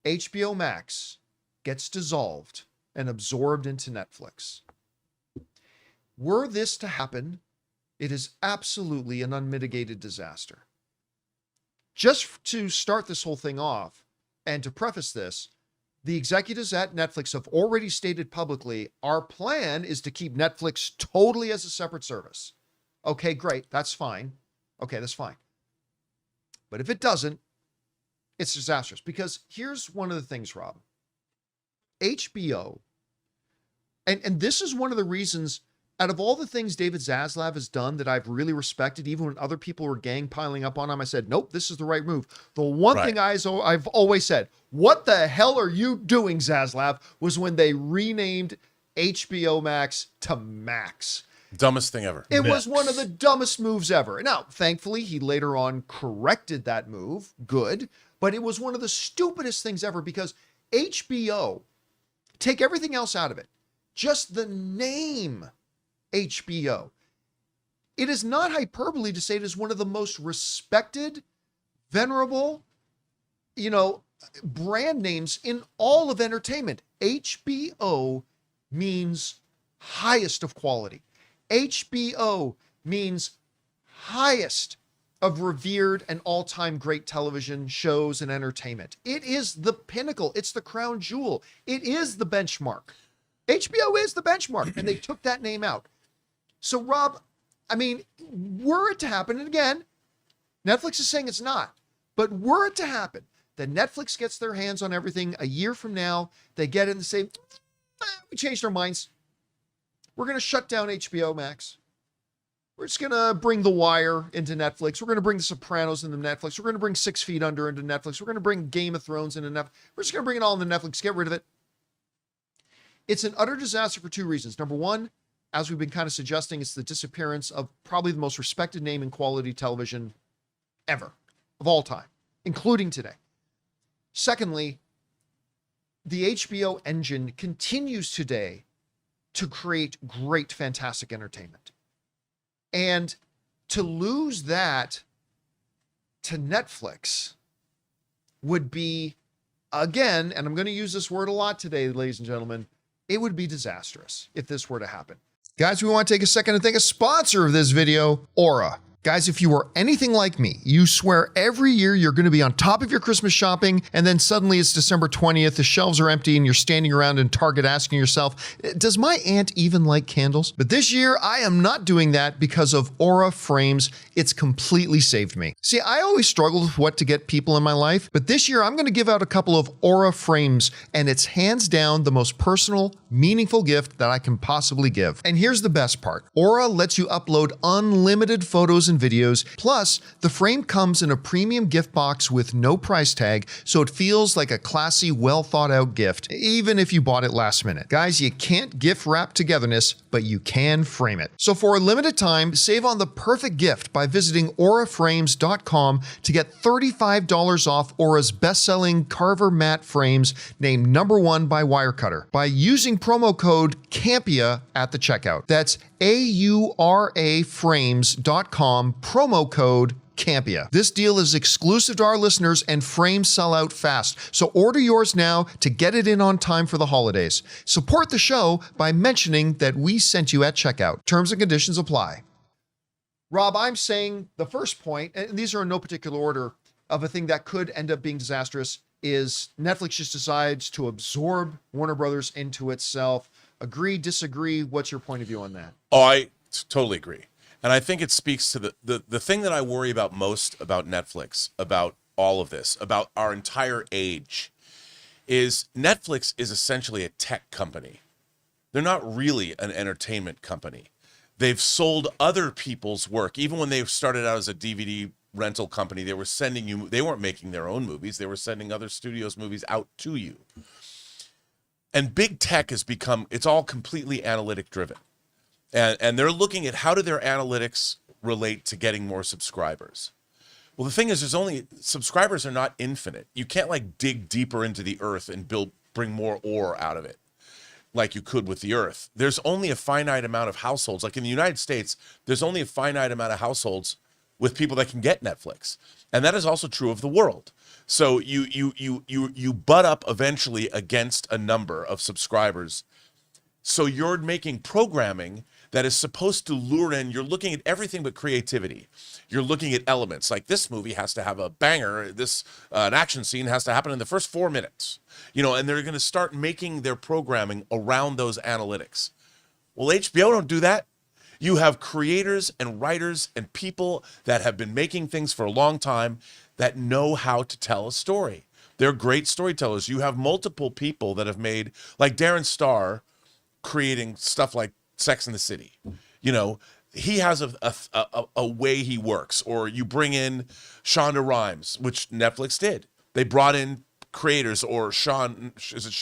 HBO Max gets dissolved and absorbed into Netflix. Were this to happen, it is absolutely an unmitigated disaster. Just to start this whole thing off and to preface this, the executives at Netflix have already stated publicly, our plan is to keep Netflix totally as a separate service. Okay, great. That's fine. Okay, that's fine. But if it doesn't, it's disastrous. Because here's one of the things, Rob. HBO, and this is one of the reasons, out of all the things David Zaslav has done that I've really respected, even when other people were gang piling up on him, I said, nope, this is the right move. The one thing I've always said, what the hell are you doing, Zaslav, was when they renamed HBO Max to Max. Dumbest thing ever. It was one of the dumbest moves ever. Now, thankfully, he later on corrected that move. Good. But it was one of the stupidest things ever because HBO, take everything else out of it, just the name HBO. It is not hyperbole to say it is one of the most respected, venerable, brand names in all of entertainment. HBO means highest of quality. HBO means highest of revered and all-time great television shows and entertainment. It is the pinnacle. It's the crown jewel. It is the benchmark. HBO is the benchmark, and they took that name out. So, Rob, I mean, were it to happen, and again, Netflix is saying it's not, but were it to happen that Netflix gets their hands on everything a year from now, they get in and say, we changed our minds. We're going to shut down HBO Max. We're just going to bring The Wire into Netflix. We're going to bring The Sopranos into Netflix. We're going to bring 6 Feet Under into Netflix. We're going to bring Game of Thrones into Netflix. We're just going to bring it all into Netflix. Get rid of it. It's an utter disaster for two reasons. Number one, as we've been kind of suggesting, it's the disappearance of probably the most respected name in quality television ever, of all time, including today. Secondly, the HBO engine continues today to create great, fantastic entertainment. And to lose that to Netflix would be, again, and I'm going to use this word a lot today, ladies and gentlemen, it would be disastrous if this were to happen. Guys, we want to take a second to thank a sponsor of this video, Aura. Guys, if you are anything like me, you swear every year you're going to be on top of your Christmas shopping, and then suddenly it's December 20th, the shelves are empty, and you're standing around in Target asking yourself, does my aunt even like candles? But this year, I am not doing that because of Aura Frames. It's completely saved me. See, I always struggled with what to get people in my life, but this year I'm going to give out a couple of Aura Frames, and it's hands down the most personal, meaningful gift that I can possibly give. And here's the best part. Aura lets you upload unlimited photos and videos. Plus, the frame comes in a premium gift box with no price tag, so it feels like a classy, well thought out gift, even if you bought it last minute. Guys, you can't gift wrap togetherness, but you can frame it. So for a limited time, save on the perfect gift by visiting auraframes.com to get $35 off Aura's best-selling Carver matte frames named #1 by Wirecutter by using promo code CAMPEA at the checkout. That's auraframes.com, promo code Campea. This deal is exclusive to our listeners and frames sell out fast. So order yours now to get it in on time for the holidays. Support the show by mentioning that we sent you at checkout. Terms and conditions apply. Rob, I'm saying the first point, and these are in no particular order, of a thing that could end up being disastrous is Netflix just decides to absorb Warner Brothers into itself. Agree, disagree? What's your point of view on that? Oh, I totally agree. And I think it speaks to the thing that I worry about most about Netflix, about all of this, about our entire age, is Netflix is essentially a tech company. They're not really an entertainment company. They've sold other people's work. Even when they started out as a DVD rental company, they weren't making their own movies. They were sending other studios' movies out to you. And big tech has become, it's all completely analytic driven. And they're looking at how do their analytics relate to getting more subscribers. Well, the thing is, subscribers are not infinite. You can't like dig deeper into the earth and bring more ore out of it like you could with the earth. There's only a finite amount of households. Like in the United States, there's only a finite amount of households with people that can get Netflix. And that is also true of the world. So you butt up eventually against a number of subscribers. So you're making programming that is supposed to lure in. You're looking at everything but creativity. You're looking at elements like this movie has to have a banger. This an action scene has to happen in the first 4 minutes. And they're going to start making their programming around those analytics. Well, HBO don't do that. You have creators and writers and people that have been making things for a long time that know how to tell a story. They're great storytellers. You have multiple people that have made, like Darren Star, creating stuff like Sex and the City. He has a way he works. Or you bring in Shonda Rhimes, which Netflix did. They brought in creators, or Sean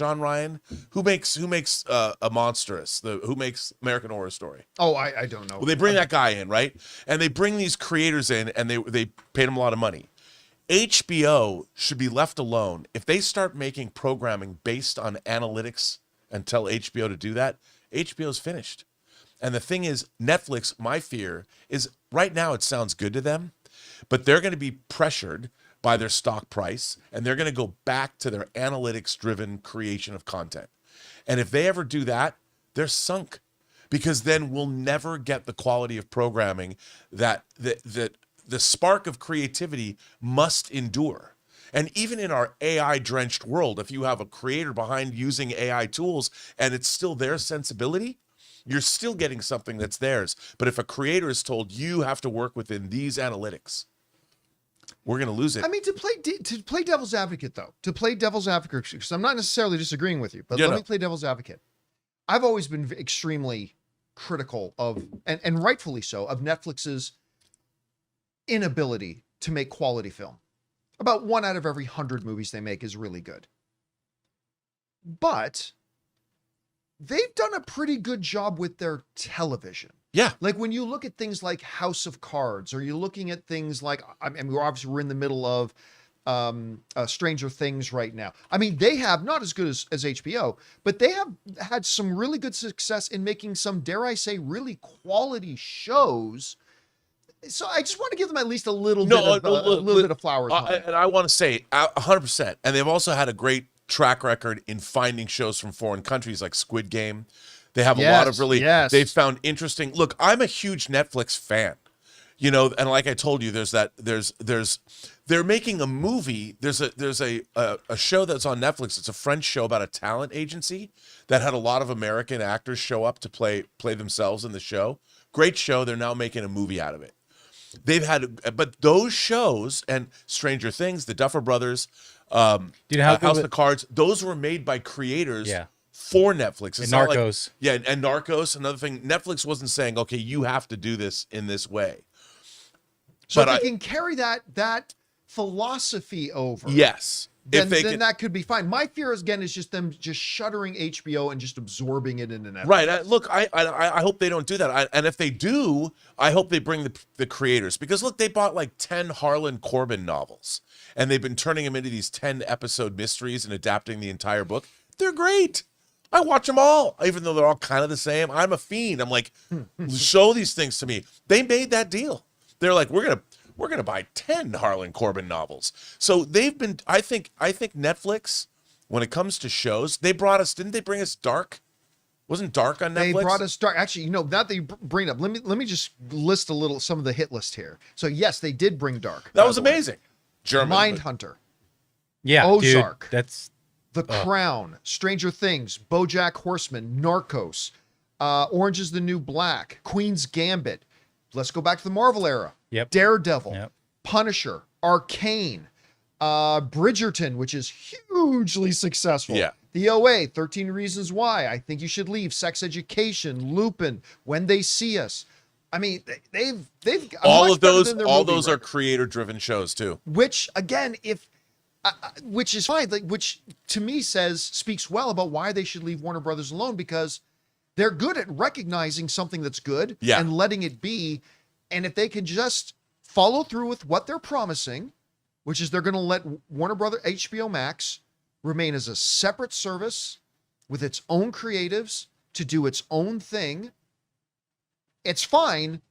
Ryan, who makes a Monstrous, who makes American Horror Story. Oh, I don't know. Well, they bring that guy in, right? And they bring these creators in, and they paid him a lot of money. HBO should be left alone. If they start making programming based on analytics and tell HBO to do that, HBO's finished. And the thing is, Netflix, my fear is right now it sounds good to them, but they're going to be pressured by their stock price, and they're going to go back to their analytics-driven creation of content. And if they ever do that, they're sunk, because then we'll never get the quality of programming that the spark of creativity must endure. And even in our AI-drenched world, if you have a creator behind using AI tools and it's still their sensibility, you're still getting something that's theirs. But if a creator is told you have to work within these analytics, we're going to lose it. I mean, to play devil's advocate, though, because I'm not necessarily disagreeing with you, but let me play devil's advocate. I've always been extremely critical of, and rightfully so, of Netflix's inability to make quality film. About 1 out of every 100 movies they make is really good. But they've done a pretty good job with their television. Yeah. Like when you look at things like House of Cards, or you're looking at things like, I mean, we're in the middle of Stranger Things right now. I mean, they have, not as good as HBO, but they have had some really good success in making some, dare I say, really quality shows. So I just want to give them at least a little bit of flowers. And I want to say 100%. And they've also had a great track record in finding shows from foreign countries like Squid Game. They have a lot of they've found interesting. Look, I'm a huge Netflix fan, and like I told you, they're making a movie. There's a show that's on Netflix. It's a French show about a talent agency that had a lot of American actors show up to play themselves in the show. Great show. They're now making a movie out of it. But those shows and Stranger Things, the Duffer Brothers, House of Cards, those were made by creators for Netflix. It's and Narcos. And Narcos, another thing. Netflix wasn't saying, okay, you have to do this in this way. So if they can carry that philosophy over. Yes. Then that could be fine. My fear is just them just shuttering HBO and just absorbing it into Netflix. Right. Look, I hope they don't do that. And if they do, I hope they bring the creators. Because, look, they bought like 10 Harlan Coben novels. And they've been turning them into these 10-episode mysteries and adapting the entire book. They're great. I watch them all, even though they're all kind of the same. I'm a fiend. I'm like, show these things to me. They made that deal. They're like, we're gonna buy 10 Harlan Coben novels. So they've been. I think Netflix, when it comes to shows, didn't they bring us Dark? Wasn't Dark on Netflix? They brought us Dark. Actually, now that you bring it up, let me just list some of the hit list here. So yes, they did bring Dark. That was amazing. Mindhunter. Yeah, Ozark. Dude, that's The Crown, Stranger Things, BoJack Horseman, Narcos, Orange is the New Black, Queen's Gambit. Let's go back to the Marvel era. Yep. Daredevil, Yep. Punisher, Arcane, Bridgerton, which is hugely successful. Yeah. The OA, 13 Reasons Why, I Think You Should Leave, Sex Education, Lupin, When They See Us. I mean, they've all those are creator-driven shows too. Which again, which is fine. Which to me speaks well about why they should leave Warner Brothers alone, because they're good at recognizing something that's good and letting it be. And if they can just follow through with what they're promising, which is they're going to let Warner Brothers HBO Max remain as a separate service with its own creatives to do its own thing, it's fine.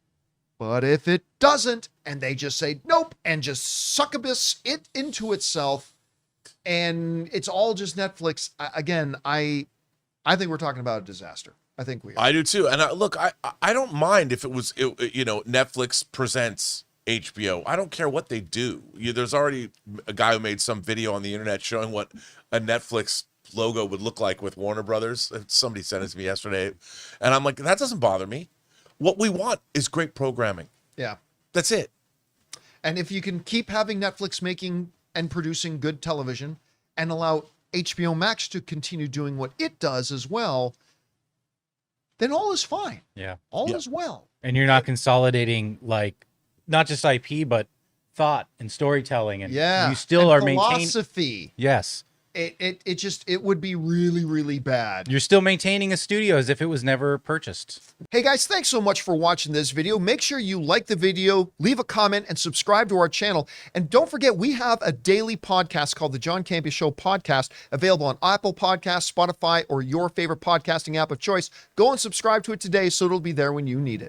But if it doesn't, and they just say nope and just succubus it into itself, and it's all just Netflix, I think we're talking about a disaster. I think we are. I do too. And I don't mind if it was, Netflix presents HBO. I don't care what they do. There's already a guy who made some video on the internet showing what a Netflix logo would look like with Warner Brothers. Somebody sent it to me yesterday. And I'm like, that doesn't bother me. What we want is great programming. Yeah. That's it. And if you can keep having Netflix making and producing good television and allow HBO Max to continue doing what it does as well, then all is fine. Yeah. All is well. And you're not consolidating, like, not just IP, but thought and storytelling. And you still are maintaining philosophy. Yes. It would be really, really bad. You're still maintaining a studio as if it was never purchased. Hey guys, thanks so much for watching this video. Make sure you like the video, leave a comment, and subscribe to our channel. And don't forget, we have a daily podcast called the John Campea Show podcast, available on Apple Podcasts, Spotify, or your favorite podcasting app of choice. Go and subscribe to it today so it'll be there when you need it.